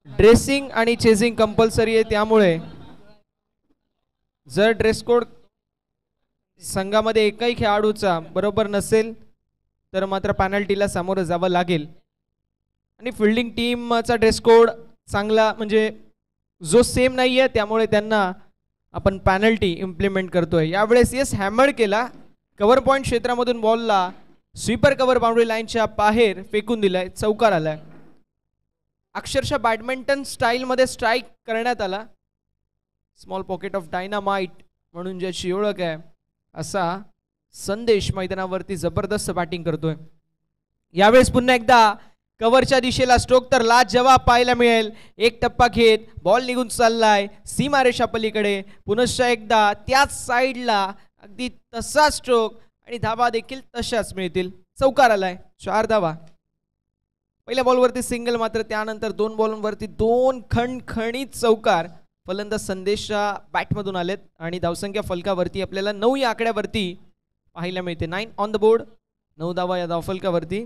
Dressing आणि chasing compulsory आहे, त्यामुळे जर ड्रेस कोड संघामध्ये एकही खेळाडूचा बरोबर नसेल तर मात्र पेनल्टीला सामोरं जावं लागेल. आणि फिल्डिंग टीमचा ड्रेस कोड चांगला म्हणजे जो सेम नाही आहे, त्यामुळे त्यांना आपण पेनल्टी इम्प्लिमेंट करतोय. यावेळेस येस हॅमर केला, कव्हर पॉईंट क्षेत्रामधून बॉलला स्वीपर कव्हर बाउंड्री लाईनच्या बाहेर फेकून दिलाय, चौकार आलाय. अक्षरशः बॅडमिंटन स्टाईलमध्ये स्ट्राईक करण्यात आला. स्मॉल पॉकेट ऑफ डायनामाइट म्हणून ज्याची ओळख आहे असा संदेश मैदानावरती जबरदस्त बॅटिंग करतोय. यावेळेस पुन्हा एकदा कव्हरच्या दिशेला स्ट्रोक तर लाजवाब पाहायला मिळेल. एक टप्पा घेत बॉल निघून चाललाय सीमारेषा पलीकडे. पुनश्च एकदा त्याच साईडला अगदी तसा स्ट्रोक आणि धावा देखील तशाच मिळतील. चौकार आलाय, 4 धावा. पहिल्या बॉलवरती सिंगल, मात्र त्यानंतर 2 बॉलवरती 2 खणखणीत चौकार फलंदाज संदेशच्या बॅटमधून आलेत आणि धावसंख्या फलकावरती आपल्याला 9 या आकड्यावरती पाहायला मिळते. 9 ऑन द बोर्ड, 9 धावा या धावफलकावरती.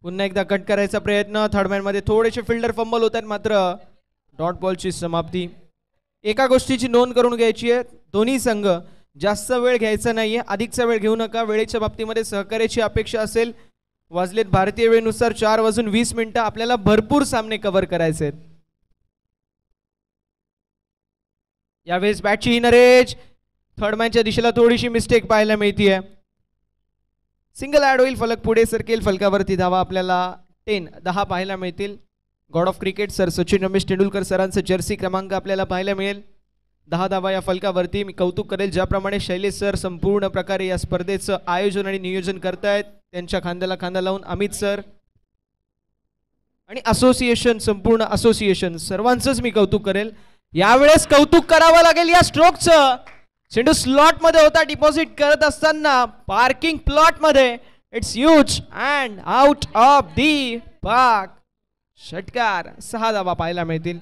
पुन्हा एकदा कट करायचा प्रयत्न. थर्ड मॅन मध्ये थोडेसे फिल्डर फंबल होत आहेत, मात्र डॉट बॉलची समाप्ती. एका गोष्टीची नोंद करून घ्यायची आहे, दोन्ही संघ जास्त वेळ घ्यायचा नाहीये, अधिकचा वेळ घेऊ नका. वेळेच्या बाबतीमध्ये सहकार्याची अपेक्षा असेल. वाजलेत भारतीय वेळेनुसार 4:20 आपल्याला भरपूर सामने कव्हर करायचे आहेत. यावेळेस बॅटची हिनरेज थर्ड मॅनच्या दिशेला थोडीशी मिस्टेक पाहायला मिळतीये. सिंगल ऍड होईल, फलक पुढे सरकेल. फलकावरती धावा आपल्याला 10 पाहायला मिळतील. God of cricket sir Sachin Ramesh Tendulkar सरांचं जर्सी क्रमांक आपल्याला पाहायला मिळेल. 10 धावा या फलकावरती. मी कौतुक करेल ज्याप्रमाणे शैलेश सर संपूर्ण प्रकारे या स्पर्धेचं आयोजन आणि नियोजन करतायत, त्यांच्या खांद्याला खांदा लावून अमित सर आणि असोसिएशन, संपूर्ण असोसिएशन सर्वांचंच मी कौतुक करेल. यावेळेस कौतुक करावं लागेल या स्ट्रोकचं. चेंडू स्लॉट मध्ये होता, डिपॉझिट करत असताना पार्किंग प्लॉट मध्ये. It's huge and out of the park. षटकार, 6 धावा पाहायला मिळतील.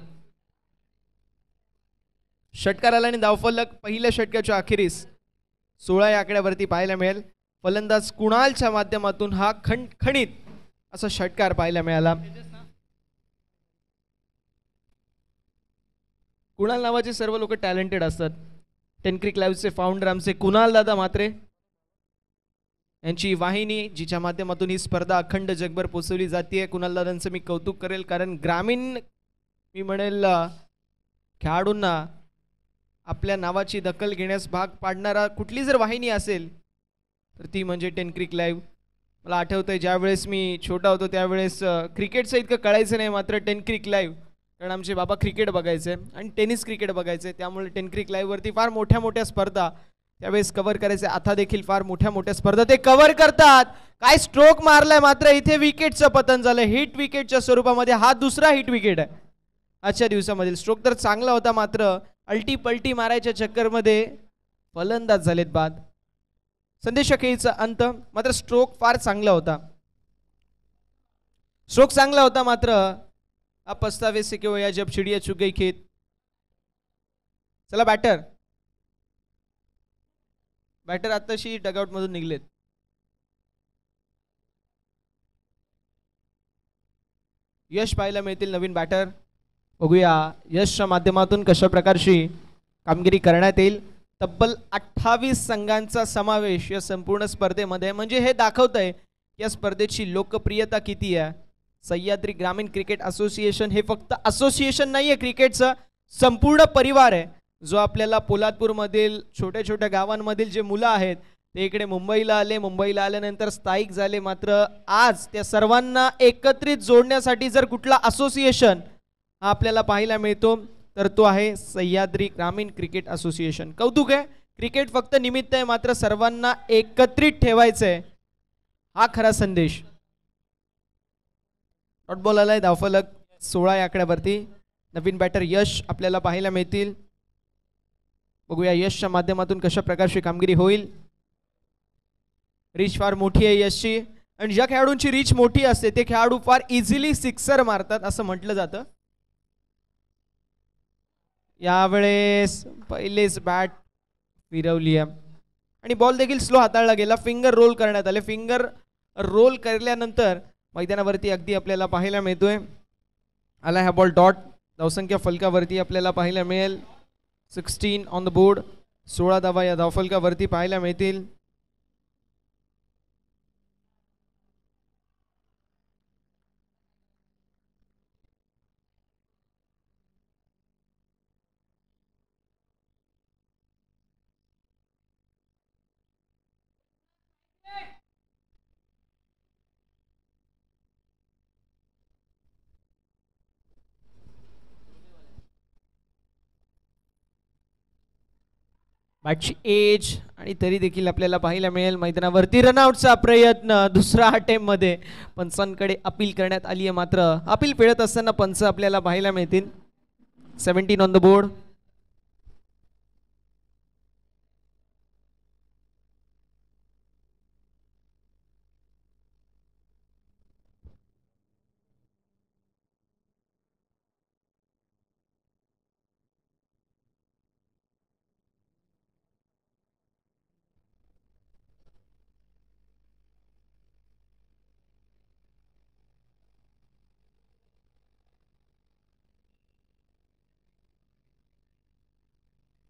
षटकार आला आणि धावफलक पहिल्या षटकाच्या अखेरीस 16 या आकड्यावरती पाहायला मिळेल. फलंदाज कुणालच्या माध्यमातून हा खणखणीत असा षटकार पाहायला मिळाला. कुणाल नावाचे सर्व लोक टॅलेंटेड असतात. टेनक्रिक लाईव्हचे फाउंडर आमचे कुणाल दादा म्हात्रे यांची वाहिनी, जिच्या माध्यमातून ही स्पर्धा अखंड जगभर पोचवली जाते. कुणाल दादांचं मी कौतुक करेल, कारण ग्रामीण मी म्हणेल खेळाडूंना आपल्या नावाची दखल घेण्यास भाग पाडणारा कुठली जर वाहिनी असेल तर ती म्हणजे टेनक्रिक लाईव्ह. मला आठवतंय ज्यावेळेस मी छोटा होतो त्यावेळेस क्रिकेटचं इतकं कळायचं नाही, मात्र टेनक्रिक लाईव्ह, कारण आमचे बाबा क्रिकेट बघायचे आणि टेनिस क्रिकेट बघायचे, त्यामुळे टेनक्रिक लाईव्हवरती फार मोठ्या मोठ्या स्पर्धा त्यावेळेस कव्हर करायचे. आता देखील फार मोठ्या मोठ्या स्पर्धा ते कव्हर करतात. काय स्ट्रोक मारलाय, मात्र इथे विकेटचं पतन झालं. हिट विकेटच्या स्वरूपामध्ये हा दुसरा हिट विकेट आहे आजच्या दिवसामधील. स्ट्रोक तर चांगला होता, मात्र अल्टी पलटी मारायच्या चक्करमध्ये फलंदाज झालेत बाद. संदेश खेळीचा अंत. मात्र स्ट्रोक फार चांगला होता, स्ट्रोक चांगला होता, मात्र अब पछतावे से क्यों या जब चिड़िया चुग गई खेत. चला बॅटर, बॅटर आताशी डगआउट मधून निघलेत. यश पाहायला मिळतील नवीन बॅटर. बघूया यशच्या माध्यमातून कशा प्रकारची कामगिरी करण्यात येईल. तब्बल 28 संघांचा समावेश या संपूर्ण स्पर्धेमध्ये, म्हणजे हे दाखवतंय या स्पर्धेची लोकप्रियता किती आहे. सह्याद्री ग्रामीण क्रिकेट असोसिएशन हे फक्त असोसिएशन नाहीये, क्रिकेटचा संपूर्ण परिवार आहे, जो आपल्याला पोलादपूरमधील छोट्या छोट्या गावांमधील जे मुलं आहेत ते इकडे मुंबईला आले, मुंबईला आल्यानंतर स्थायिक झाले, मात्र आज त्या सर्वांना एकत्रित जोडण्यासाठी जर कुठला असोसिएशन हा आपल्याला पाहायला मिळतो तर तो आहे सह्याद्री ग्रामीण क्रिकेट असोसिएशन. कौतुक आहे. क्रिकेट फक्त निमित्त आहे, मात्र सर्वांना एकत्रित ठेवायचंय, हा खरा संदेश. डॉट बॉल आलाय, धावफलक 16 या आकड्यावरती. नवीन बॅटर यश आपल्याला पाहायला मिळतील. बघूया यशच्या माध्यमातून कशा प्रकारची कामगिरी होईल. रीच फार मोठी आहे यशची, आणि ज्या खेळाडूंची रीच मोठी असते ते खेळाडू फार इझिली सिक्सर मारतात असं म्हटलं जातं. यावेळेस पहिलेच बॅट फिरवली आहे आणि बॉल देखील स्लो हाताळला गेला. फिंगर रोल करण्यात आले. फिंगर रोल केल्यानंतर मैदानावरती अगदी आपल्याला पाहायला मिळतोय. आला हा बॉल डॉट धावसंख्या फलकावरती आपल्याला पाहायला मिळेल. 16 ऑन द बोर्ड. 16 धावा या धावफलकावरती पाहायला मिळतील. बॅटची एज आणि तरी देखील आपल्याला पाहायला मिळेल मैदानावरती रनआउटचा प्रयत्न दुसरा अटेम्प्ट मध्ये पंचांकडे अपील करण्यात आली आहे. मात्र अपील फेडत असताना पंच आपल्याला पाहायला मिळतील. 17 ऑन द बोर्ड.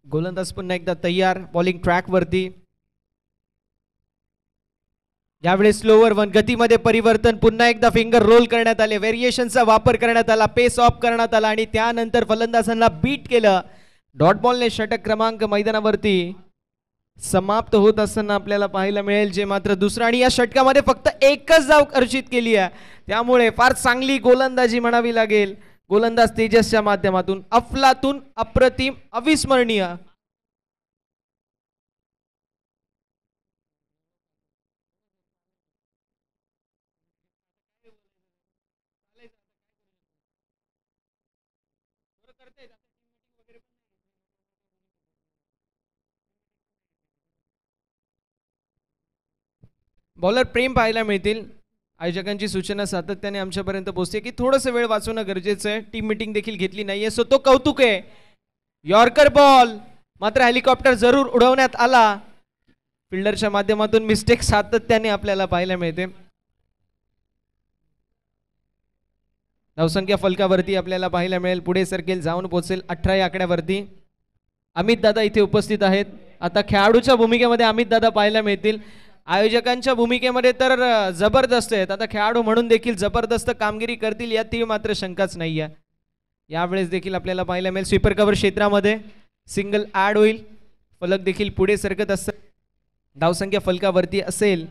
गोलंदाज पुन्हा एकदा तयार बॉलिंग ट्रॅक वरती. यावेळेस स्लोवर वन गतीमध्ये परिवर्तन. पुन्हा एकदा फिंगर रोल करण्यात आले. व्हेरिएशनचा वापर करण्यात आला. पेस ऑफ करण्यात आला आणि त्यानंतर फलंदाजांना बीट केलं. डॉट बॉलने षटक क्रमांक मैदानावरती समाप्त होत असताना आपल्याला पाहायला मिळेल. जे मात्र दुसरा आणि या षटकामध्ये फक्त एकच धाव अर्जित केली आहे. त्यामुळे फार चांगली गोलंदाजी म्हणावी लागेल. गोलंदाज तेजसच्या माध्यमातून अफलातून अप्रतिम अविस्मरणीय. बॉलर प्रेम पाहायला मिळतील. आयोजकांची सूचना सातत्याने आमच्यापर्यंत पोहोचते की थोडंसं वेळ वाचवणं गरजेचं आहे. टीम मीटिंग देखील घेतली नाहीये सो तो कौतुक आहे. यॉर्कर बॉल मात्र हेलिकॉप्टर जरूर उडवण्यात आला. फिल्डरच्या माध्यमातून मिस्टेक सातत्याने आपल्याला पाहायला मिळते. धावसंख्या फलकावरती आपल्याला पाहायला मिळेल. पुढे सरकेल जाऊन पोहोचेल 18 या आकड्यावरती. अमित दादा इथे उपस्थित आहेत. आता खेळाडूच्या भूमिकेमध्ये अमित दादा पाहायला मिळतील. आयोजकांच्या भूमिकेमध्ये तर जबरदस्त आहेत. आता खेळाडू म्हणून देखील जबरदस्त कामगिरी करतील यात ती मात्र शंकाच नाही आहे. यावेळेस देखील आपल्याला पाहायला मिळेल स्वीपर कव्हर क्षेत्रामध्ये सिंगल ऍड होईल. फलक देखील पुढे सरकत असतात. धावसंख्या फलकावरती असेल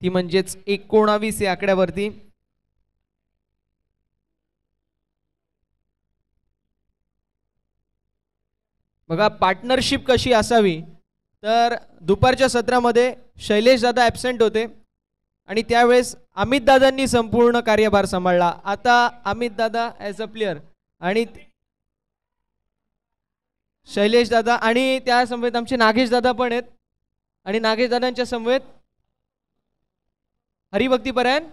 ती म्हणजेच 19 या आकड्यावरती. बघा पार्टनरशिप कशी असावी तर दुपारच्या सत्रामध्ये शैलेश दादा ॲब्सेंट होते आणि त्यावेळेस अमित दादांनी संपूर्ण कार्यभार सांभाळला. आता अमित दादा ॲज अ प्लेयर आणि शैलेश दादा आणि त्या समवेत आमचे नागेश दादा पण आहेत आणि नागेश दादांच्या समवेत हरिभक्तीपरायण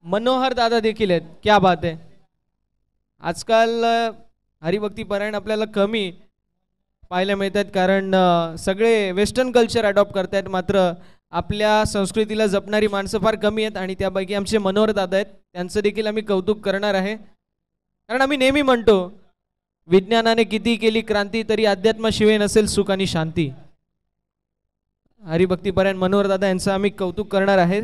मनोहर दादा देखील आहेत. क्या बात आहे. आजकाल हरिभक्तीपरायण आपल्याला कमी पाहायला मिळतात कारण सगळे वेस्टर्न कल्चर अडॉप्ट करतायत. मात्र आपल्या संस्कृतीला जपणारी माणसं फार कमी आहेत आणि त्यापैकी आमचे मनोहर दादा आहेत. त्यांचं देखील आम्ही कौतुक करणार आहे. कारण आम्ही नेहमी म्हणतो विज्ञानाने किती केली क्रांती तरी अध्यात्माशिवाय नसेल सुख आणि शांती. हरिभक्तीपरायण मनोहर दादा यांचं आम्ही कौतुक करणार आहे.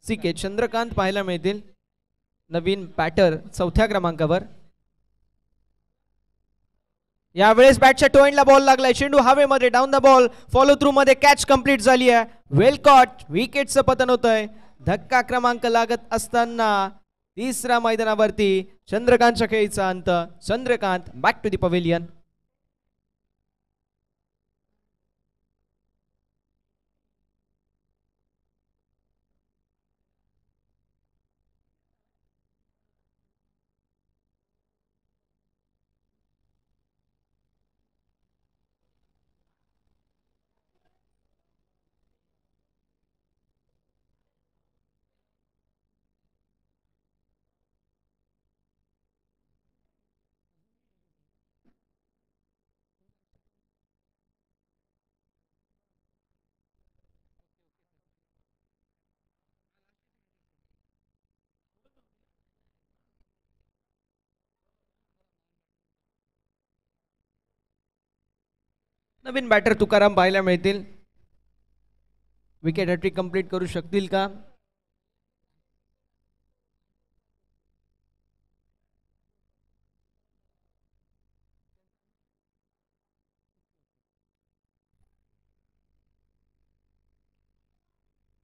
के चंद्रकांत पाहायला मिळतील. नवीन बॅटर 4थ्या क्रमांकावर. यावेळेस बॅटच्या टोएंडला बॉल लागलाय. चेंडू हवेमध्ये down the ball follow through मध्ये कॅच कंप्लीट झाली आहे. वेल कॉट. विकेटचं पतन होत आहे. धक्का क्रमांक लागत असताना तिसऱ्या मैदानावरती चंद्रकांतच्या खेळीचा अंत. Chandrakant back to the pavilion. नवीन बॅटर तुकाराम पाहायला मिळतील. विकेट हॅट्रिक कंप्लीट करू शकतील का?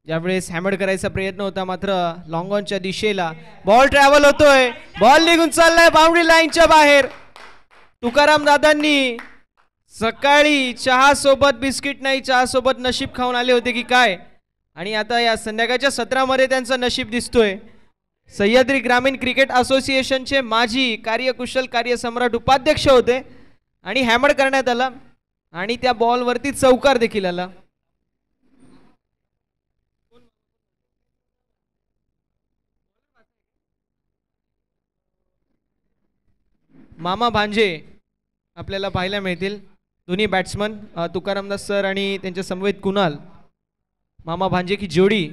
ज्यावेळेस हॅमर करायचा प्रयत्न होता, मात्र लॉंग ऑनच्या दिशेला बॉल ट्रॅव्हल होतोय, बॉल निघून चाललाय बाउंड्री लाईनच्या बाहेर. तुकाराम दादांनी सकाळी चहा सोबत बिस्किट नाही, चहा सोबत नशीब खाऊन आले होते की काय, आणि आता या संध्याकाळच्या सत्रामध्ये त्यांचं नशीब दिसतोय. सह्याद्री ग्रामीण क्रिकेट असोसिएशनचे माजी कार्यकुशल कार्यसम्राट उपाध्यक्ष होते आणि हॅमर करण्यात आला आणि त्या बॉलवरती चौकार देखील आला. मामा भांजे आपल्याला पाहायला मिळतील. दोन्ही बॅट्समन तुकारामदास सर आणि त्यांच्या समवेत कुणाल. मामा भांजे की जोडी.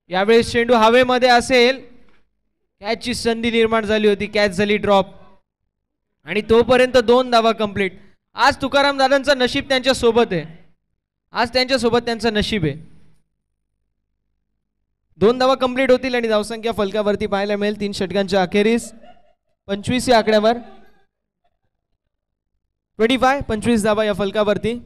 यावेळेस चेंडू हवेमध्ये असेल, कॅचची संधी निर्माण झाली होती, कॅच झाली ड्रॉप आणि तोपर्यंत 2 धावा कंप्लीट. आज तुकाराम दादांचं नशीब त्यांच्या सोबत आहे, आज त्यांच्या सोबत त्यांचं नशीब आहे. 2 धावा कंप्लीट होतील आणि धावसंख्या फलकावरती पाहायला मिळेल 3 षटकांच्या अखेरीस 25 या आकड्यावर. 25 धावा या फलकावरती.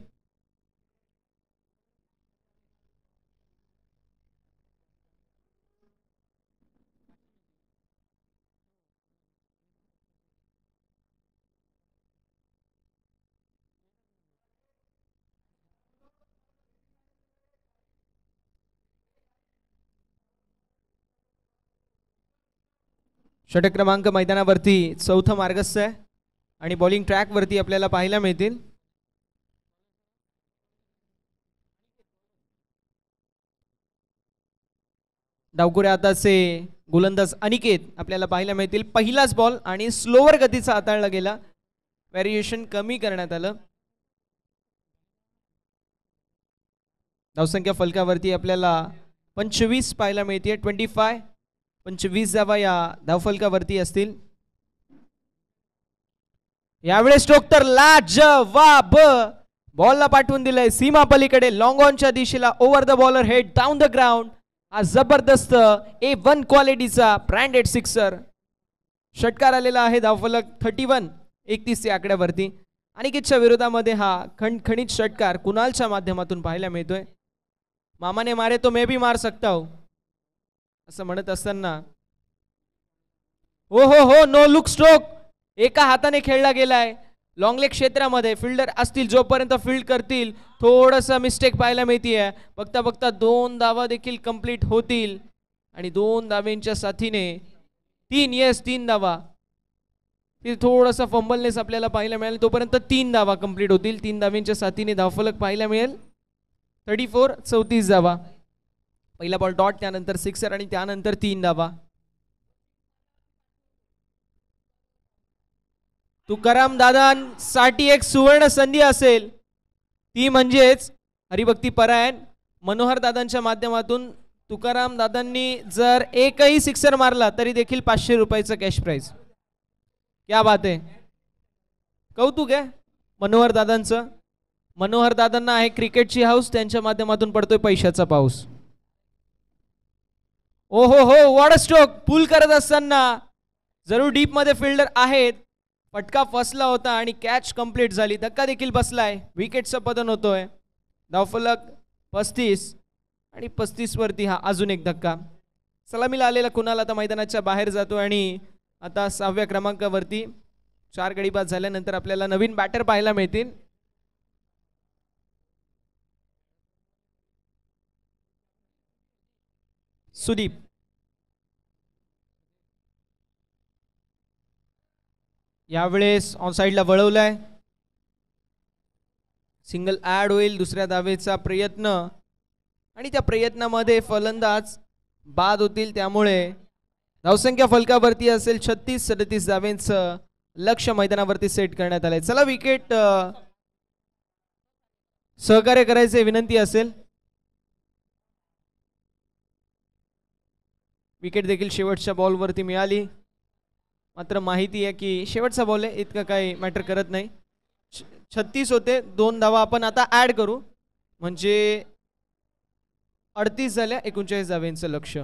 षटक क्रमांक मैदानावरती 4थं मार्गस्थ आहे आणि बॉलिंग ट्रॅक वरती आपल्याला पाहायला मिळतील. डावकुऱ्या हाताचे गोलंदाज अनिकेत आपल्याला पाहायला मिळतील. पहिलाच बॉल आणि स्लोवर गतीचा हाताळला गेला, व्हेरिएशन कमी करण्यात आलं. धावसंख्या फलकावरती आपल्याला 25 पाहायला मिळते. 25 धावा या धावफलकावरती असतील. यावेळेस टोकतर लाजवाब बॉलला पाठवून दिलंय सीमा पलीकडे, लॉंग ऑनच्या दिशेला. Over the bowler head down the ground. हा जबरदस्त A1 क्वालिटीचा ब्रँडेड सिक्सर. षटकार आलेला आहे धावफलक 31 या आकड्यावरती. अनिकेतच्या विरोधामध्ये हा खणखणीत षटकार कुणालच्या माध्यमातून पाहायला मिळतोय. मामाने मारे तो मैं भी मार सकता हूं असं म्हणत असताना हो नो लुक स्ट्रोक एका हाताने खेळला गेलाय. लॉंग लेग क्षेत्रामध्ये फिल्डर असतील, जोपर्यंत फील्ड करतील थोडंसं मिस्टेक पाहायला मिळतीये. बघता बघता 2 धावा देखील कंप्लीट होतील आणि 2 धावेंच्या साथीने 3 धावा. थोडासा फंबलनेस आपल्याला पाहायला मिळेल, तोपर्यंत 3 धावा कंप्लीट होतील. 3 धावेंच्या साथीने धावफलक पाहायला मिळेल 34 धावा. पहिला बॉल डॉट, त्यानंतर सिक्सर आणि त्यानंतर 3 धावा. तुकाराम दादांसाठी एक सुवर्ण संधी असेल, ती म्हणजेच हरिभक्ती परायण मनोहर दादांच्या माध्यमातून तुकाराम दादांनी जर एकही सिक्सर मारला तरी देखील 500 रुपयाचं कॅश प्राइज. क्या बात आहे, कौतुक आहे मनोहर दादांचं. मनोहर दादांना आहे क्रिकेटची हाऊस, त्यांच्या माध्यमातून पडतोय पैशाचा पाऊस. ओहो हो, वॉट अ स्ट्रोक. पुल करत असताना जरूर डीप मध्ये फिल्डर आहेत, फटका फसला होता आणि कॅच कंप्लीट झाली. धक्का देखील बसलाय, विकेटचं पतन होतोय. धावफलक 35 आणि 35 वरती हा अजून एक धक्का. सलामीला आलेला कुणाल आता मैदानाच्या बाहेर जातो आणि आता 6व्या क्रमांकावरती 4 गडी बाद झाल्यानंतर आपल्याला नवीन बॅटर पाहायला मिळतील. सुदीप. यावेळेस ऑन साइडला वळवलाय, सिंगल ऍड होईल. दुसऱ्या धावेचा प्रयत्न आणि त्या प्रयत्नामध्ये फलंदाज बाद होतील, त्यामुळे धावसंख्या फलकावरती असेल 36-37 धावेंचं लक्ष्य मैदानावरती सेट करण्यात आलंय. चला विकेट सहकार्य करायचे विनंती असेल. विकेट देखील शेवटच्या बॉलवरती मिळाली, मात्र माहिती आहे की शेवटचा बॉल आहे, इतकं काही मॅटर करत नाही. 36 होते, 2 धावा आपण आता ऍड करू म्हणजे 38 झाल्या, 39 धाव्यांचं लक्ष.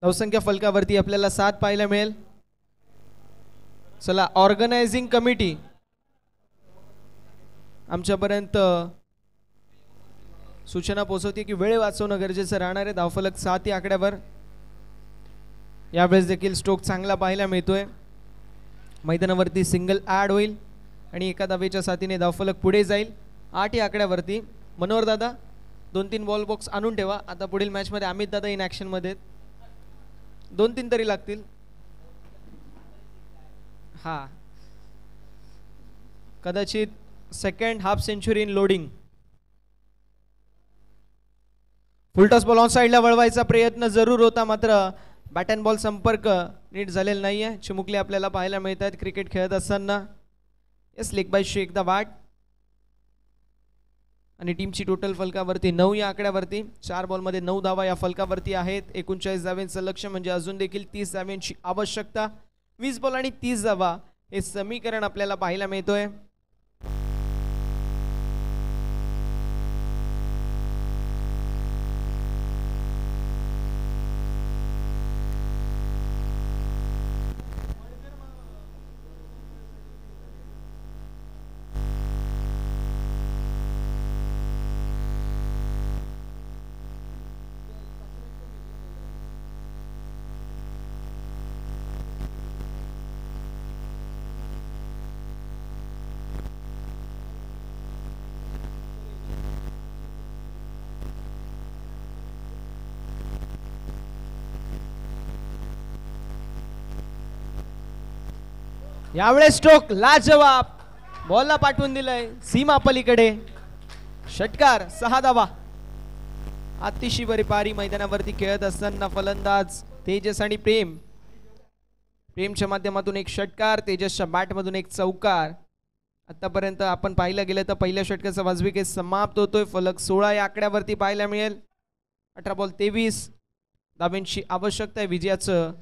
धावसंख्या फलकावरती आपल्याला 7 पाहायला मिळेल. चला ऑर्गनायझिंग कमिटी आमच्यापर्यंत सूचना पोहोचवते की वेळ वाचवणं गरजेचं राहणार आहे. धावफलक 7 या आकड्यावर. यावेळेस देखील स्ट्रोक चांगला पाहायला मिळतोय. मैदानावरती सिंगल ॲड होईल आणि एका धावेच्या साथीने धावफलक पुढे जाईल. 8 या आकड्यावरती. मनोहर दादा 2-3 बॉल बॉक्स आणून ठेवा. आता पुढील मॅचमध्ये अमित दादा इन ॲक्शनमध्ये 2-3 तरी लागतील. हा कदाचित second half century in loading. Full toss ball on साईडला वळवायचा प्रयत्न जरूर होता, मात्र बॅट अँड बॉल संपर्क नीट झालेला नाहीये. चिमुकले आपल्याला पाहायला मिळतात क्रिकेट खेळत असताना. येस लेग बायची एकदा वाट आणि टीमची टोटल फलकावरती 9 या आकड्यावरती. 4 बॉलमध्ये 9 धावा या फलकावरती आहेत. 39 धाव्यांचं लक्ष्य म्हणजे अजून देखील 30 धाव्यांची आवश्यकता. 20 बॉल आणि 30 धावा हे समीकरण आपल्याला पाहायला मिळतोय. यावेळेस स्ट्रोक लाजवाब बॉलला पाठवून दिलंय सीमा पलीकडे. षटकार 6 धावा. अतिशय बरी पारी मैदानावरती खेळत असताना फलंदाज तेजस आणि प्रेम. प्रेमच्या माध्यमातून एक षटकार, तेजसच्या बॅटमधून एक चौकार. आतापर्यंत आपण पाहिलं गेलं तर पहिल्या षटकाचा वाजवी केस समाप्त होतोय. फलक 16 या आकड्यावरती पाहायला मिळेल. 18 बॉल 23 धाब्यांची आवश्यकता आहे. विजयाचं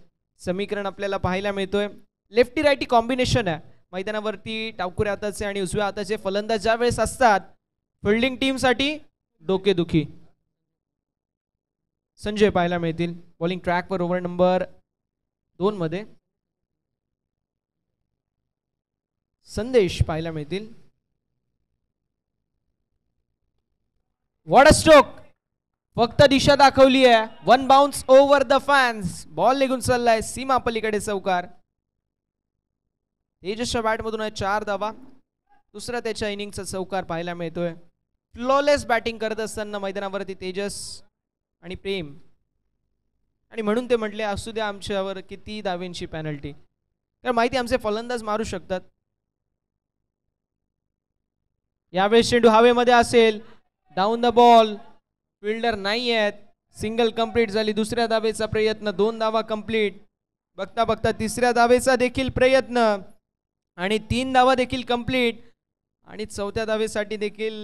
समीकरण आपल्याला पाहायला मिळतोय. लेफ्टी राईटी कॉम्बिनेशन आहे मैदानावरती. टावकुऱ्या हाताचे आणि उजव्या हाताचे फलंदाज ज्या वेळेस असतात फिल्डिंग टीमसाठी डोकेदुखी. संजय पाहायला मिळतील बॉलिंग ट्रॅकवर ओव्हर नंबर 2 मध्ये. संदेश पाहायला मिळतील. What a stroke. फक्त दिशा दाखवली आहे. 1 bounce over the fans. Ball निघून चाललाय सीमा पलीकडे चौकार. तेजसच्या बॅटमधून आहे 4 धावा. दुसरा त्याच्या इनिंगचा चौकार पाहायला मिळतोय. फ्लॉलेस बॅटिंग करत असताना मैदानावरती तेजस आणि प्रेम. आणि म्हणून ते म्हटले असू द्या आमच्यावर किती धावेंची पेनल्टी, कारण माहिती आमचे फलंदाज मारू शकतात. यावेळेस चेंडू हवेमध्ये असेल. Down the ball. फिल्डर नाही आहेत. सिंगल कंप्लीट झाली. दुसऱ्या धावेचा प्रयत्न. 2 धावा कंप्लीट. बघता बघता तिसऱ्या धावेचा देखील प्रयत्न आणि 3 धावा देखील कंप्लीट. आणि चौथ्या धावेसाठी देखील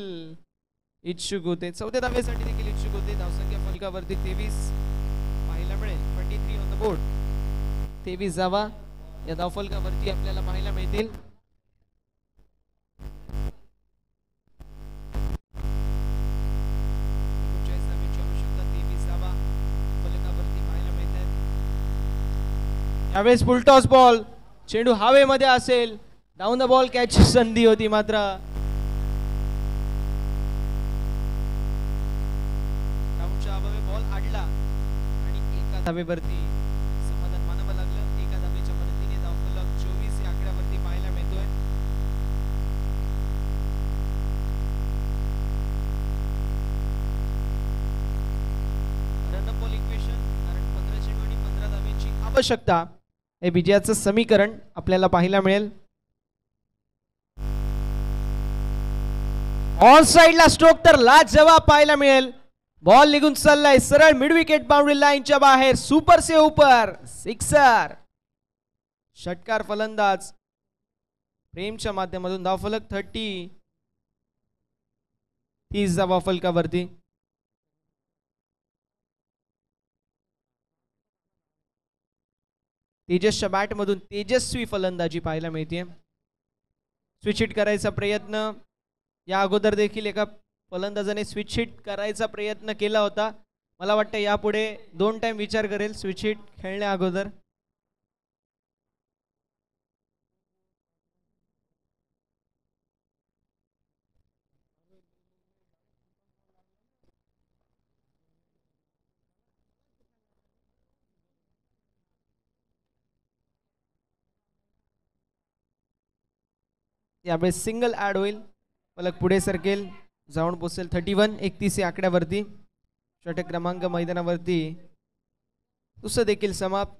इच्छुक होते. धावसंख्या फलकावरती 23 पाहायला मिळेल. 23 ऑन द बोर्ड. 23 धावा या धावफलकावरती आपल्याला पाहायला मिळतील. यावेळेस फुलटॉस बॉल. चेंडू हवेमध्ये असेल. डाऊन द बॉल कॅच संधी होती, मात्र ग्राउंडच्या अभावी बॉल अडला आणि एका धावेवरती समाधान मानावं लागलं. एका धावेच्या मदतीने धावफलक 24 या आकड्यावरती पाहायला मिळतोय. रन बॉल इक्वेशन, कारण 15 चेंडू आणि 15 धावेची आवश्यकता. हे विजयाचं समीकरण आपल्याला पाहायला मिळेल. ऑन साइडला स्ट्रोक तर लाजवाब पाहायला मिळेल. बॉल निघून चाललाय सरळ मिड विकेट बाउंड्री लाईनच्या बाहेर. सुपर से ऊपर सिक्सर. षटकार फलंदाज प्रेमच्या माध्यमातून. धावफलक 30 धावा फलकावरती. तेजसच्या बॅटमधून तेजस्वी फलंदाजी पाहायला मिळते. स्विच हिट करायचा प्रयत्न. या अगोदर देखील एका फलंदाजाने स्विच हिट करायचा प्रयत्न केला होता, मला वाटतं यापुढे 2 टाइम विचार करेल स्विच हिट खेळण्या अगोदर. यावेळेस सिंगल ऍड होईल. फलक पुढे सरकेल, जाऊन पोचेल 31 31 या आकड्यावरती. षटक क्रमांक मैदानावरती दुसरं देखील समाप्त.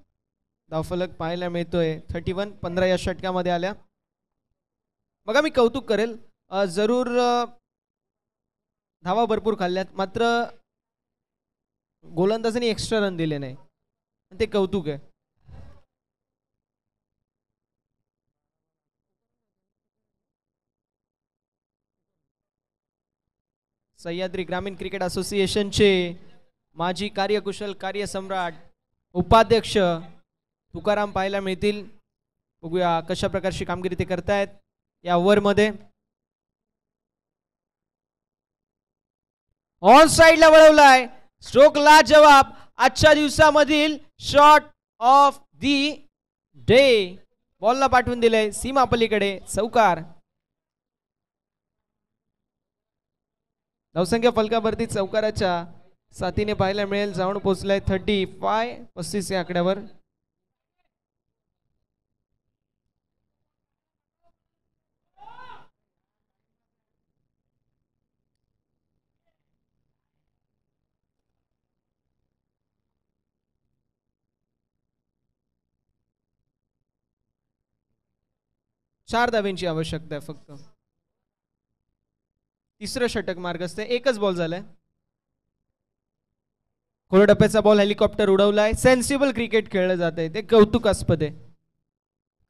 धावफलक पाहायला मिळतोय 31 15 या षटकामध्ये आल्या. बघा मी कौतुक करेल, जरूर धावा भरपूर खाल्ल्यात, मात्र गोलंदाजांनी एक्स्ट्रा रन दिले नाही, ते कौतुक आहे. सह्याद्री ग्रामीण क्रिकेट असोसिएशनचे माजी कार्यकुशल कार्यसम्राट उपाध्यक्ष तुकाराम पाहायला मिळतील. बघूया कशा प्रकारची कामगिरी ते करतायत या ओव्हरमध्ये. ऑन साइडला वळवलाय, स्ट्रोकला जवाब. आजच्या दिवसामधील शॉट ऑफ दी डे. बॉलला पाठवून दिलंय सीमा पलीकडे, चौकार. धावसंख्या फलकावरती चौकाराच्या साथीने पाहायला मिळेल. जाऊन पोहोचलाय 35 या आकड्यावर. चार धाब्यांची आवश्यकता आहे फक्त. तिसरं षटक मार्गस्थ, एकच बॉल झालाय. खोलटप्प्याचा बॉल हेलिकॉप्टर उडवलाय. सेन्सिबल क्रिकेट खेळलं जात आहे, ते कौतुकास्पद आहे.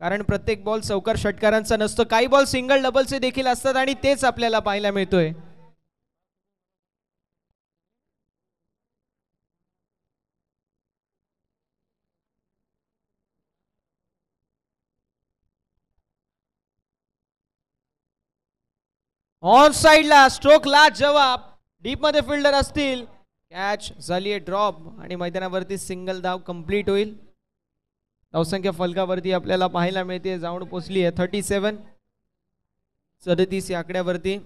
कारण प्रत्येक बॉल चौकार षटकारांचा नसतो, काही बॉल सिंगल डबलचे देखील असतात आणि तेच आपल्याला पाहायला मिळतोय. ऑन साइडला स्ट्रोकला जवाब. डीप मध्ये फिल्डर असतील, कॅच झाली आहे ड्रॉप आणि मैदानावरती सिंगल धाव कंप्लीट होईल. धावसंख्या फलकावरती आपल्याला पाहायला मिळते, जाऊन पोचली आहे 37 या आकड्यावरती.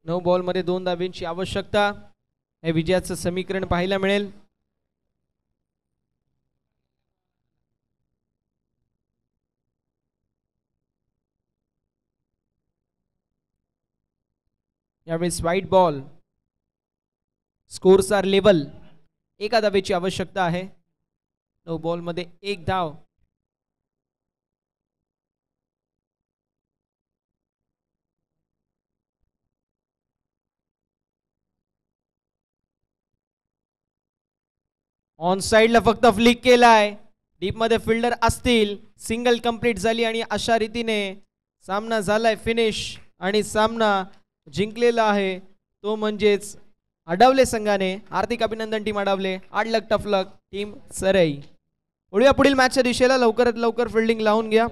9 बॉल मध्ये 2 धाब्यांची आवश्यकता. हे विजयाचं समीकरण पाहायला मिळेल. यावेळेस white ball. Scores are level. एका धावेची आवश्यकता आहे. 9 बॉल मध्ये 1 धाव. ऑन साइडला फक्त फ्लिक केलाय. डीप मध्ये फिल्डर असतील, सिंगल कंप्लीट झाली आणि अशा रीतीने सामना झालाय फिनिश आणि सामना जिंकलेला आहे तो म्हणजेच अडावले संघाने. हार्दिक अभिनंदन टीम अडावले. हार्ड लक टफ लक टीम सरई. वळूया पुढील मॅचच्या दिशेला. लवकरात लवकर फिल्डिंग लावून घ्या.